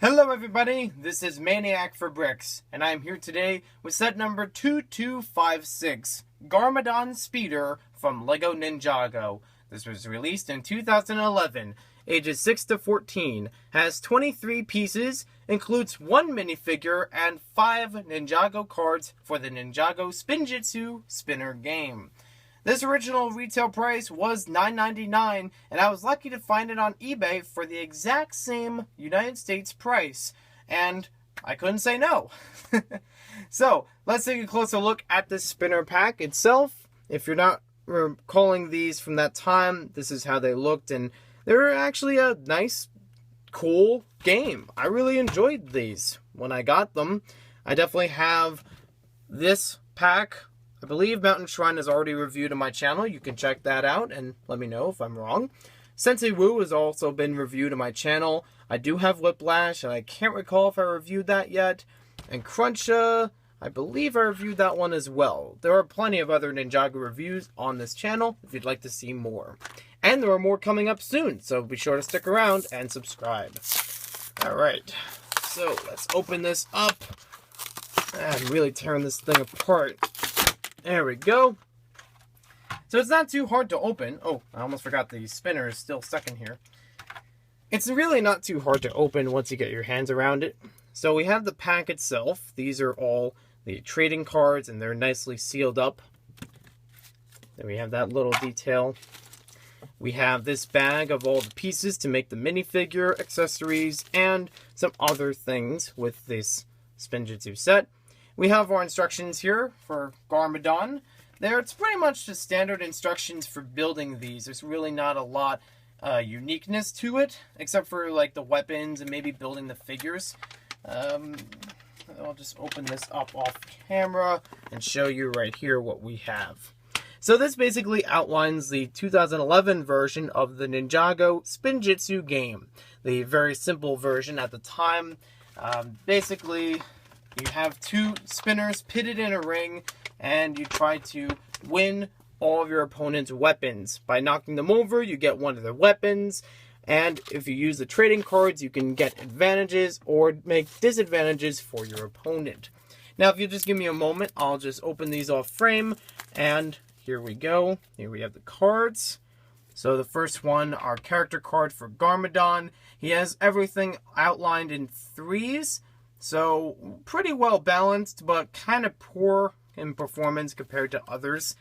Hello everybody, this is Maniac for Bricks, and I am here today with set number 2256, Garmadon Speeder from LEGO Ninjago. This was released in 2011, ages 6 to 14, has 23 pieces, includes 1 minifigure and 5 Ninjago cards for the Ninjago Spinjitzu spinner game. This original retail price was $9.99, and I was lucky to find it on eBay for the exact same United States price, and I couldn't say no. So, let's take a closer look at this spinner pack itself. If you're not recalling these from that time, this is how they looked, and they're actually a nice, cool game. I really enjoyed these when I got them. I definitely have this pack. I believe Mountain Shrine is already reviewed on my channel. You can check that out and let me know if I'm wrong. Sensei Wu has also been reviewed on my channel. I do have Whiplash, and I can't recall if I reviewed that yet. And Cruncha, I believe I reviewed that one as well. There are plenty of other Ninjago reviews on this channel if you'd like to see more. And there are more coming up soon, so be sure to stick around and subscribe. Alright, so let's open this up. I'm really tearing this thing apart. There we go. So it's not too hard to open. Oh, I almost forgot the spinner is still stuck in here. It's really not too hard to open once you get your hands around it. So we have the pack itself. These are all the trading cards, and they're nicely sealed up. Then we have that little detail. We have this bag of all the pieces to make the minifigure, accessories, and some other things with this Spinjitzu set. We have our instructions here for Garmadon. It's pretty much just standard instructions for building these. There's really not a lot uniqueness to it, except for like the weapons and maybe building the figures. I'll just open this up off camera and show you right here what we have. So this basically outlines the 2011 version of the Ninjago Spinjitzu game. The very simple version at the time. Basically, you have 2 spinners pitted in a ring, and you try to win all of your opponent's weapons. By knocking them over, you get one of their weapons, and if you use the trading cards, you can get advantages or make disadvantages for your opponent. Now, if you just give me a moment, I'll just open these off frame, and here we go. Here we have the cards. So the first one, our character card for Garmadon. He has everything outlined in 3s. So, pretty well balanced, but kind of poor in performance compared to others.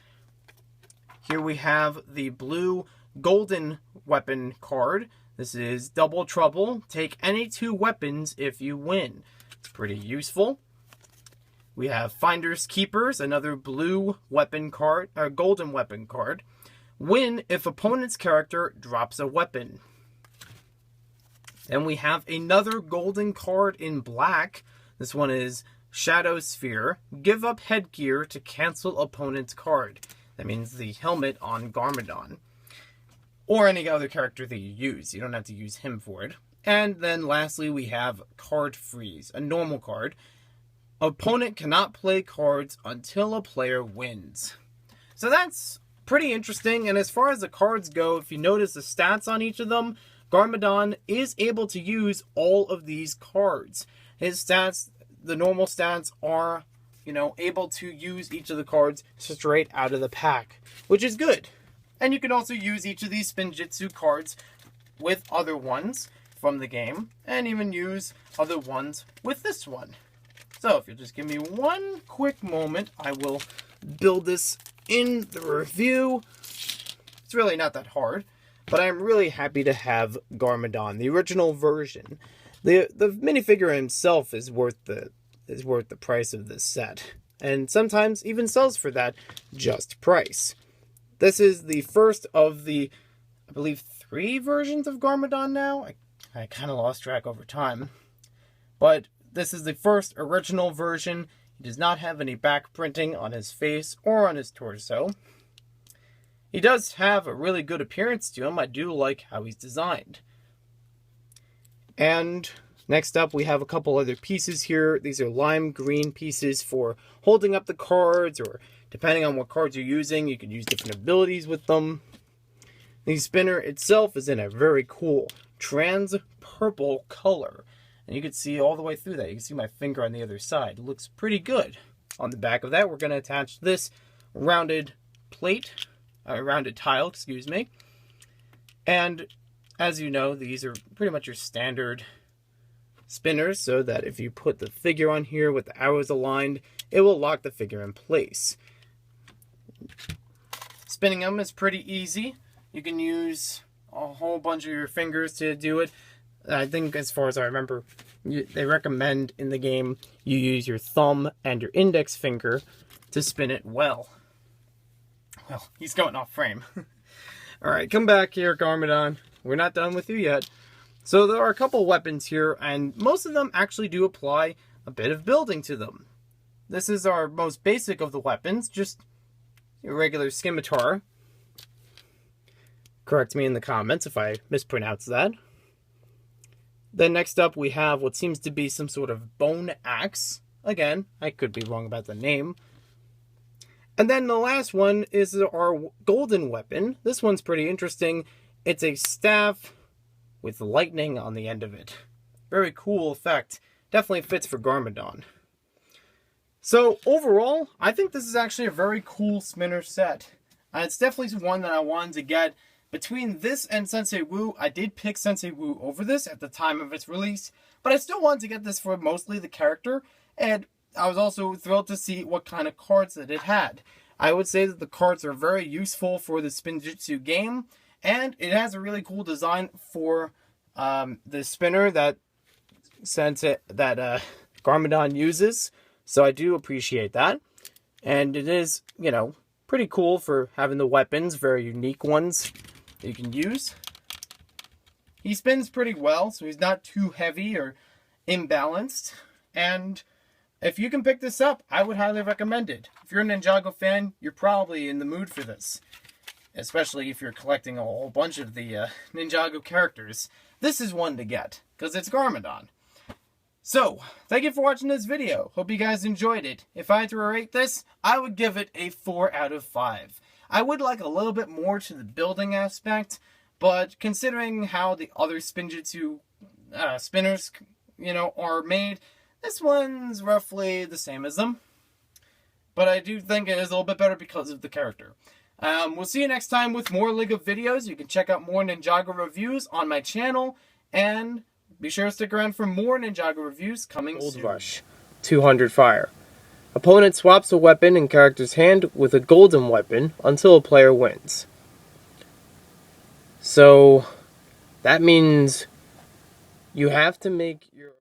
Here we have the blue golden weapon card. This is Double Trouble. Take any 2 weapons if you win. It's pretty useful. We have Finders Keepers, another blue weapon card, or golden weapon card. Win if opponent's character drops a weapon. And we have another golden card in black. This one is Shadow Sphere. Give up headgear to cancel opponent's card. That means the helmet on Garmadon. Or any other character that you use. You don't have to use him for it. And then lastly, we have Card Freeze, a normal card. Opponent cannot play cards until a player wins. So that's pretty interesting. And as far as the cards go, if you notice the stats on each of them, Garmadon is able to use all of these cards. His stats, the normal stats, are, able to use each of the cards straight out of the pack, which is good. And you can also use each of these Spinjitzu cards with other ones from the game, and even use other ones with this one. So if you'll just give me one quick moment, I will build this in the review. It's really not that hard. But I'm really happy to have Garmadon, the original version. The minifigure himself is worth the price of this set, and sometimes even sells for that just price. This is the first of the, I believe, 3 versions of Garmadon now. I kind of lost track over time, but this is the first original version. He does not have any back printing on his face or on his torso. He does have a really good appearance to him. I do like how he's designed. And next up, we have a couple other pieces here. These are lime green pieces for holding up the cards, or depending on what cards you're using, you can use different abilities with them. The spinner itself is in a very cool trans purple color. And you can see all the way through that. You can see my finger on the other side. It looks pretty good. On the back of that, we're going to attach this rounded rounded tile, excuse me. And as you know, these are pretty much your standard spinners, so that if you put the figure on here with the arrows aligned, it will lock the figure in place. Spinning them is pretty easy. You can use a whole bunch of your fingers to do it. I think, as far as I remember, they recommend in the game you use your thumb and your index finger to spin it well. Well, he's going off frame. Alright, come back here, Garmadon. We're not done with you yet. So there are a couple weapons here, and most of them actually do apply a bit of building to them. This is our most basic of the weapons, just your regular scimitar. Correct me in the comments if I mispronounce that. Then next up we have what seems to be some sort of bone axe. Again, I could be wrong about the name. And then the last one is our golden weapon. This one's pretty interesting. It's a staff with lightning on the end of it. Very cool effect. Definitely fits for Garmadon. So overall, I think this is actually a very cool spinner set. It's definitely one that I wanted to get. Between this and Sensei Wu, I did pick Sensei Wu over this at the time of its release, but I still wanted to get this for mostly the character, and I was also thrilled to see what kind of cards that it had. I would say that the cards are very useful for the Spinjitzu game, and it has a really cool design for the spinner that Garmadon uses, so I do appreciate that. And it is, you know, pretty cool for having the weapons, very unique ones that you can use. He spins pretty well, so he's not too heavy or imbalanced. And if you can pick this up, I would highly recommend it. If you're a Ninjago fan, you're probably in the mood for this. Especially if you're collecting a whole bunch of the Ninjago characters. This is one to get, because it's Garmadon. So, thank you for watching this video. Hope you guys enjoyed it. If I had to rate this, I would give it a 4 out of 5. I would like a little bit more to the building aspect, but considering how the other Spinjitzu spinners, you know, are made, this one's roughly the same as them. But I do think it is a little bit better because of the character. We'll see you next time with more LEGO videos. You can check out more Ninjago reviews on my channel, and be sure to stick around for more Ninjago reviews coming soon. Gold Rush, 200 fire. Opponent swaps a weapon in character's hand with a golden weapon until a player wins. So, that means you have to make your